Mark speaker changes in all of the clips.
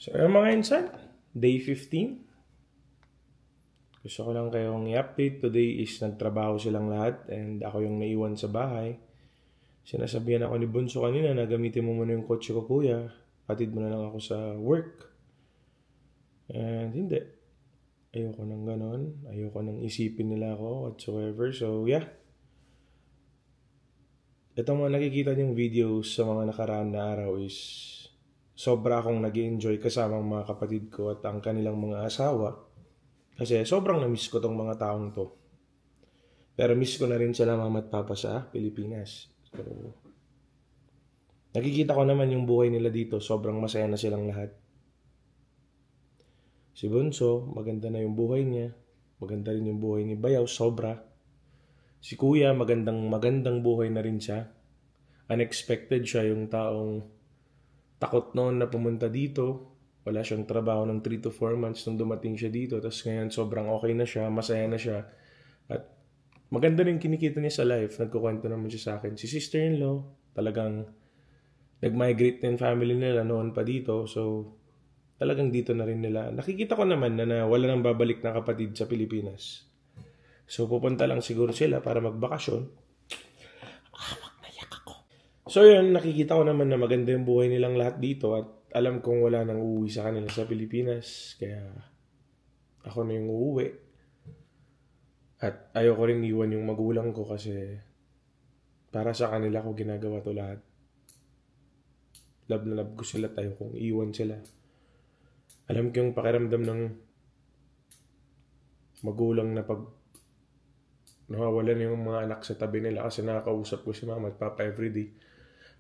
Speaker 1: So, mga insan, day 15. Gusto ko lang kayong i-update. Today is nagtrabaho silang lahat and ako yung naiwan sa bahay. Sinasabihan ako ni Bunso kanina na gamitin mo muna yung kotse ko, kuya. Patid mo na lang ako sa work. And hindi. Ayoko nang ganon. Ayoko nang isipin nila ako whatsoever. So, yeah. Ito mga nakikita niyong videos sa mga nakaraan na araw is sobra akong nag-enjoy kasama ang mga kapatid ko at ang kanilang mga asawa. Kasi sobrang na-miss ko tong mga taong to. Pero miss ko na rin sila mama at papa sa Pilipinas. So, nakikita ko naman yung buhay nila dito. Sobrang masaya na silang lahat. Si Bunso, maganda na yung buhay niya. Maganda rin yung buhay ni Bayaw, sobra. Si Kuya, magandang buhay na rin siya. Unexpected siya, yung taong takot noon na pumunta dito. Wala siyang trabaho ng 3 to 4 months nung dumating siya dito. Tapos ngayon sobrang okay na siya, masaya na siya. At maganda rin kinikita niya sa life. Nagkukwento naman siya sa akin. Si sister-in-law, talagang nag-migrate na yung family nila noon pa dito. So, talagang dito na rin nila. Nakikita ko naman na wala nang babalik na kapatid sa Pilipinas. So, pupunta lang siguro sila para magbakasyon. Naiyak ako. So, yun, nakikita ko naman na maganda yung buhay nilang lahat dito at alam kong wala nang uuwi sa kanila sa Pilipinas. Kaya, ako na yung uuwi. At ayoko rin iwan yung magulang ko kasi para sa kanila ko ginagawa to lahat. Love na love ko sila, tayo kung iwan sila. Alam ko yung pakiramdam ng magulang na pag nawawalan yung mga anak sa tabi nila kasi nakakausap ko si mama at papa everyday.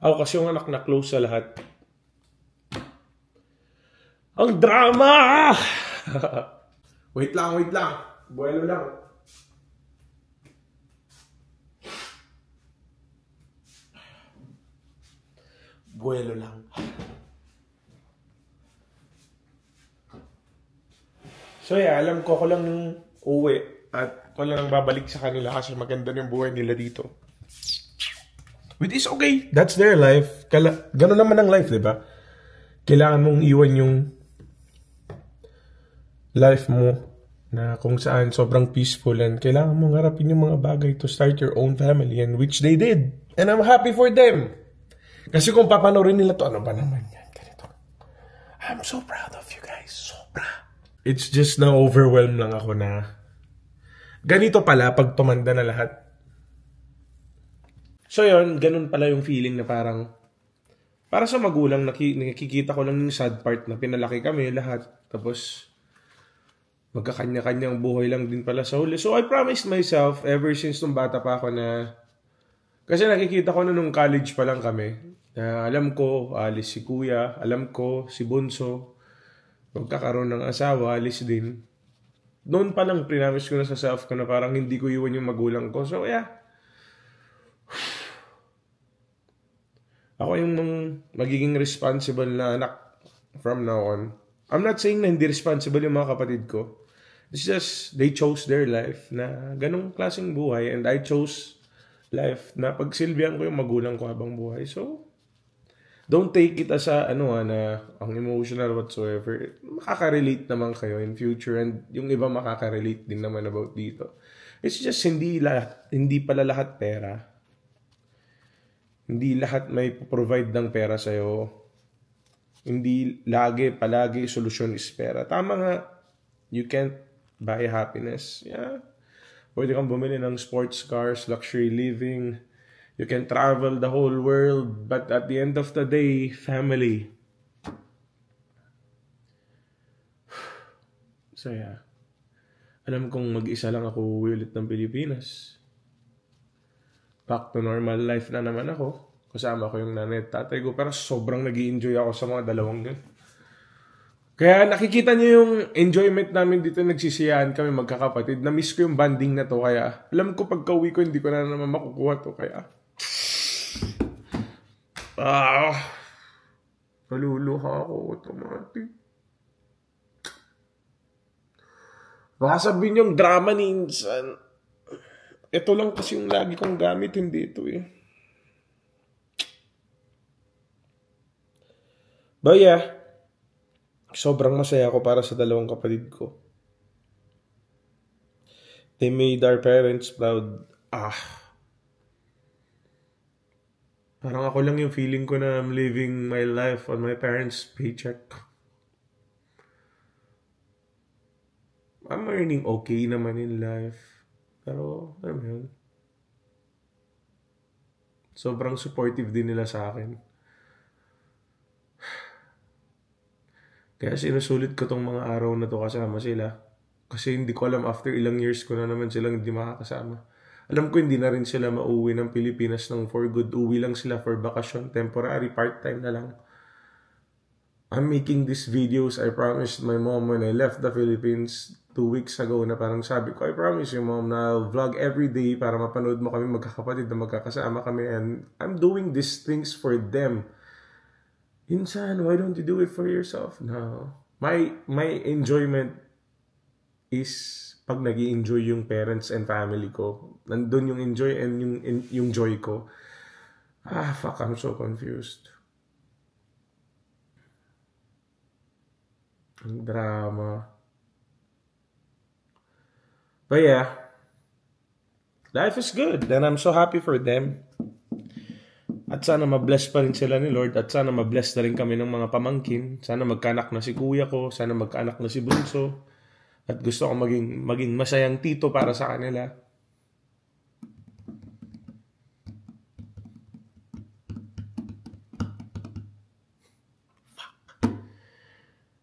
Speaker 1: Ako kasi yung anak na close sa lahat. Ang drama! Wait lang. Buwelo lang. Buwelo lang. So yeah, alam ko lang yung uwi at wala nang babalik sa kanila kasi maganda yung buhay nila dito. Which is okay. That's their life. Ganun naman ang life, di ba? Kailangan mong iwan yung life mo na kung saan sobrang peaceful and kailangan mong harapin yung mga bagay to start your own family, and which they did. And I'm happy for them. Kasi kung papanorin nila to, ano ba naman yan? Ganito. I'm so proud of you guys. Sobra. It's just na overwhelmed lang ako na ganito pala pag tumanda na lahat. So yun, ganun pala yung feeling na parang para sa magulang, nakikita ko lang yung sad part na pinalaki kami lahat. Tapos magkakanya-kanyang buhay lang din pala sa huli. So I promised myself ever since nung bata pa ako na kasi nakikita ko na nung college pa lang kami na alam ko alis si Kuya, alam ko si Bunso magkakaroon ng asawa, alis din. Noon pa lang prinamis ko na sa self ko na parang hindi ko iwan yung magulang ko. So yeah. Ako yung magiging responsible na anak from now on. I'm not saying na hindi responsible yung mga kapatid ko. It's just, they chose their life na ganong klaseng buhay. And I chose life na pagsilbihan ko yung magulang ko habang buhay. So, don't take it as na ang emotional whatsoever. Makaka-relate naman kayo in future. And yung iba makaka-relate din naman about dito. It's just hindi pala lahat pera. Hindi lahat may provide ng pera sa'yo. Hindi palagi solusyon is pera. Tama nga, you can't buy happiness. Yeah. Pwede kang bumili ng sports cars, luxury living. You can travel the whole world. But at the end of the day, family. So yeah. Alam kong mag-isa lang ako uuwi ulit ng Pilipinas. Back to normal life na naman ako. Kasama ko yung nanay at tatay ko. Pero sobrang nag-i-enjoy ako sa mga dalawang yun. Kaya nakikita niyo yung enjoyment namin dito. Nagsisiyahan kami magkakapatid. Na-miss ko yung banding na to. Kaya alam ko pagka-uwi ko hindi ko na naman makukuha to. Kaya naluluha ako automatic. Baka sabihin yung drama ni insan. Ito lang kasi yung lagi kong gamit, hindi ito eh. But yeah, sobrang masaya ako para sa dalawang kapatid ko. They made our parents proud. Parang ako lang yung feeling ko na I'm living my life on my parents' paycheck. I'm earning okay naman in life. Pero, alam mo yun. Sobrang supportive din nila sa akin. Kaya sinusulit ko tong mga araw na to kasama sila. Kasi hindi ko alam after ilang years ko na naman silang hindi makakasama. Alam ko hindi na rin sila mauwi ng Pilipinas ng for good. Uwi lang sila for bakasyon. Temporary, part-time na lang. I'm making these videos. I promised my mom when I left the Philippines 2 weeks ago na parang sabi ko, I promise you mom na I'll vlog every day para mapanood mo kami magkakapatid na magkakasama kami. And I'm doing these things for them. Insan, why don't you do it for yourself? No. My enjoyment is pag nag-i-enjoy yung parents and family ko. Nandun yung enjoy and yung joy ko. Fuck, I'm so confused. Ang drama. But yeah, life is good and I'm so happy for them. At sana mabless pa rin sila ni Lord at sana mabless na rin kami ng mga pamangkin. Sana magkaanak na si kuya ko, sana magkaanak na si bunso. At gusto ko maging masayang tito para sa kanila.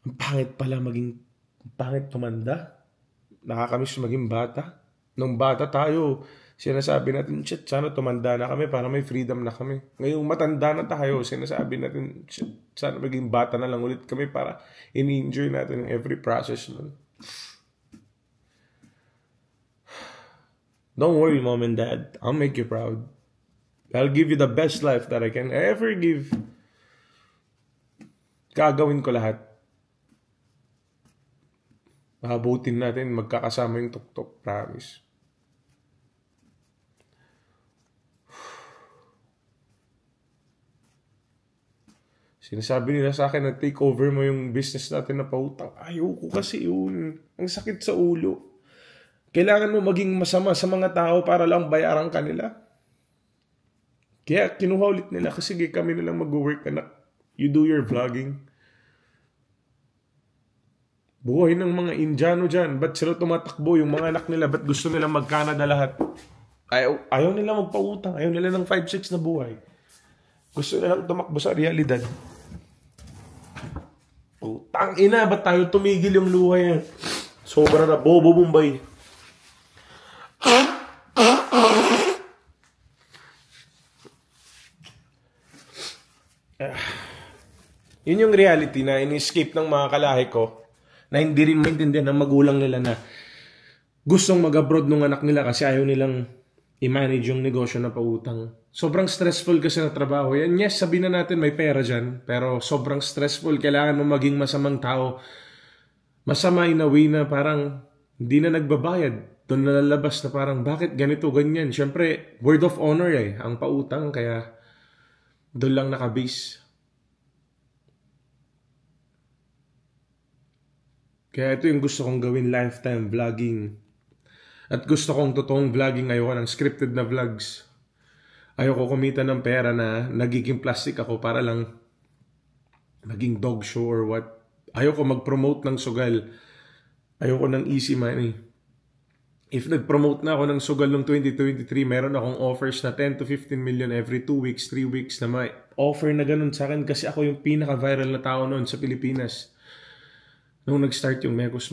Speaker 1: Ang pangit pala pangit tumanda. Nakakamiss maging bata. Nung bata tayo, sinasabi natin, shit, sana tumanda na kami para may freedom na kami. Ngayong matanda na tayo, sinasabi natin, shit, sana maging bata na lang ulit kami para in-enjoy natin every process nun. Don't worry, mom and dad. I'll make you proud. I'll give you the best life that I can ever give. Gagawin ko lahat. Mahabutin natin, magkakasama yung tuktok, promise. Sinasabi nila sa akin na take over mo yung business natin na pautang. Ayoko kasi yun. Ang sakit sa ulo. Kailangan mo maging masama sa mga tao para lang bayaran ka nila. Kaya kinuha ulit nila kasi kami nilang mag-work anak. You do your vlogging. Buhay ng mga Indiano dyan. Ba't sila tumatakbo? Yung mga anak nila, ba't gusto nila mag-Canada lahat? Ayaw nila magpautang. Ayaw nila ng 5-6 na buhay. Gusto nilang tumakbo sa realidad. Putang ina, ba't tayo tumigil yung luhay yan? Sobra na, bobo Bombay. Yun yung reality na in-escape ng mga kalahi ko na hindi rin maintindihan ng magulang nila na gustong mag-abroad ng anak nila kasi ayaw nilang i-manage yung negosyo na pautang. Sobrang stressful kasi na trabaho yan. Yes, sabihin na natin may pera dyan, pero sobrang stressful. Kailangan mo maging masamang tao. Masama in a way na parang hindi na nagbabayad. Doon na lalabas na parang bakit ganito, ganyan. Siyempre, word of honor ang pautang. Kaya doon lang nakabase. Kaya ito yung gusto kong gawin, lifetime vlogging. At gusto kong totoong vlogging. Ayoko ng scripted na vlogs. Ayoko kumita ng pera na nagiging plastic ako para lang maging dog show or what. Ayoko mag-promote ng sugal. Ayoko ng easy money. If nag-promote na ako ng sugal noong 2023, meron akong offers na 10 to 15 million every 2 weeks, 3 weeks na may offer na ganun sa akin kasi ako yung pinaka-viral na tao noon sa Pilipinas. Nung nag-start yung Mekos.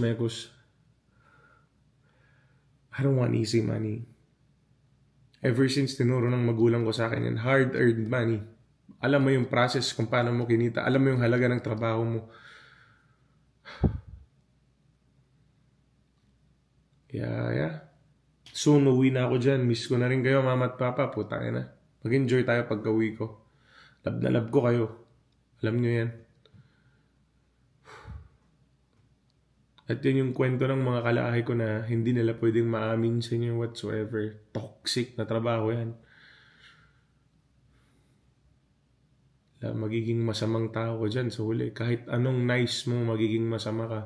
Speaker 1: I don't want easy money. Ever since tinuro ng magulang ko sa akin yan, hard-earned money. Alam mo yung process kung paano mo kinita. Alam mo yung halaga ng trabaho mo. Yeah. Soon, uwi na ako dyan. Miss ko na rin kayo, mama at papa. Putang ina. Mag-enjoy tayo pagka-uwi ko. Love na love ko kayo. Alam nyo yan. At yun yung kwento ng mga kalahi ko na hindi nila pwedeng maamin sa inyo whatsoever. Toxic na trabaho yan. magiging masamang tao ko dyan sa huli. Kahit anong nice mo, magiging masama ka.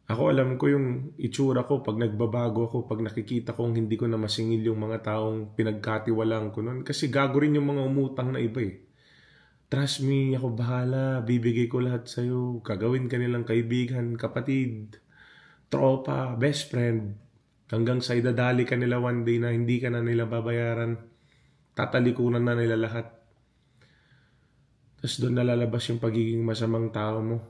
Speaker 1: Ako alam ko yung itsura ko pag nagbabago ako, pag nakikita kong hindi ko na masingil yung mga taong pinagkatiwalaan ko noon. Kasi gago rin yung mga umutang na iba eh. Trust me, ako bahala, bibigay ko lahat sa'yo. Gagawin ka nilang kaibigan, kapatid, tropa, best friend. Hanggang sa idadali ka nila one day na hindi ka na nila babayaran. Tatalikunan na nila lahat. Tapos doon nalalabas yung pagiging masamang tao mo.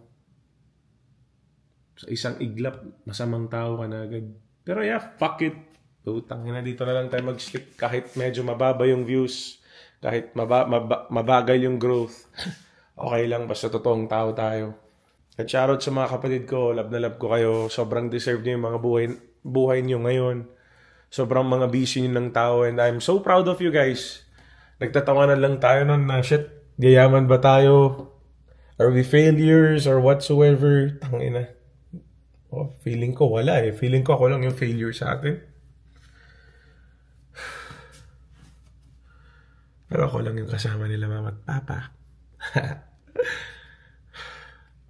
Speaker 1: Sa isang iglap, masamang tao ka na agad. Pero yeah, fuck it. Utang na dito na lang tayo mag-stick. Kahit medyo mababa yung views, kahit mabagal yung growth, okay lang, basta totoong tao tayo. At shoutout sa mga kapatid ko, love na love ko kayo. Sobrang deserve niyo yung mga buhay niyo ngayon. Sobrang mga busy niyo ng tao and I'm so proud of you guys. Nagtatawanan lang tayo nun na shit, gayaman ba tayo? Are we failures or whatsoever? Tangina. Oh, feeling ko wala eh. Feeling ko ako lang yung failure sa atin. Pero ako lang yung kasama nila mama at papa.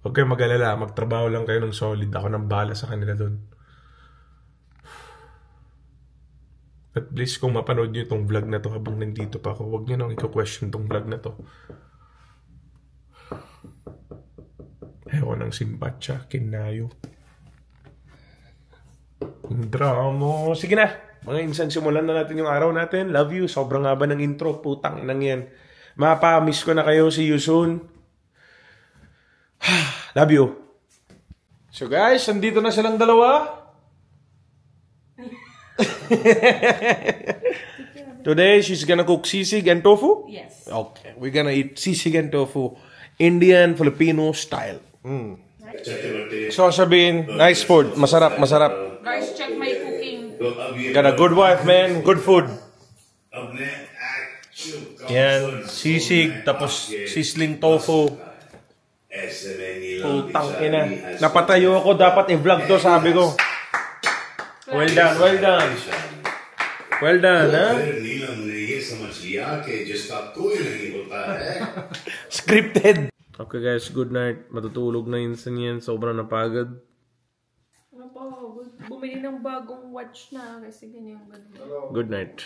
Speaker 1: Huwag kayo mag-alala. Magtrabaho lang kayo ng solid. Ako nang bahala sa kanila doon. At please kung mapanood nyo itong vlog na to habang nandito pa ako, huwag nyo nang i-question itong vlog na to. Ewan ng simpatya, kinayo. Drama. Sige na. Mga insan, simulan na natin yung araw natin. Love you. Sobrang haba ng intro. Putang inang yan. Mapa-miss ko na kayo. See you soon. Love you. So guys, nandito na silang dalawa. Today, she's gonna cook sisig and tofu?
Speaker 2: Yes.
Speaker 1: Okay. We're gonna eat sisig and tofu. Indian, Filipino style. So sabihin, nice food. Masarap, masarap.
Speaker 2: Guys, check my cooking.
Speaker 1: Got a good wife, man. Good food. Yan, sisig, tapos sisling tofu. Putang ina. Napatayo ako, dapat i-vlog to, sabi ko. Well done, well done. Well done, ha? Scripted. Okay guys, good night. Matutulog na yun sa niyan. Sobrang napagod.
Speaker 2: Ano pa? Bumili ng bagong watch na kasi ganyan.
Speaker 1: Good night.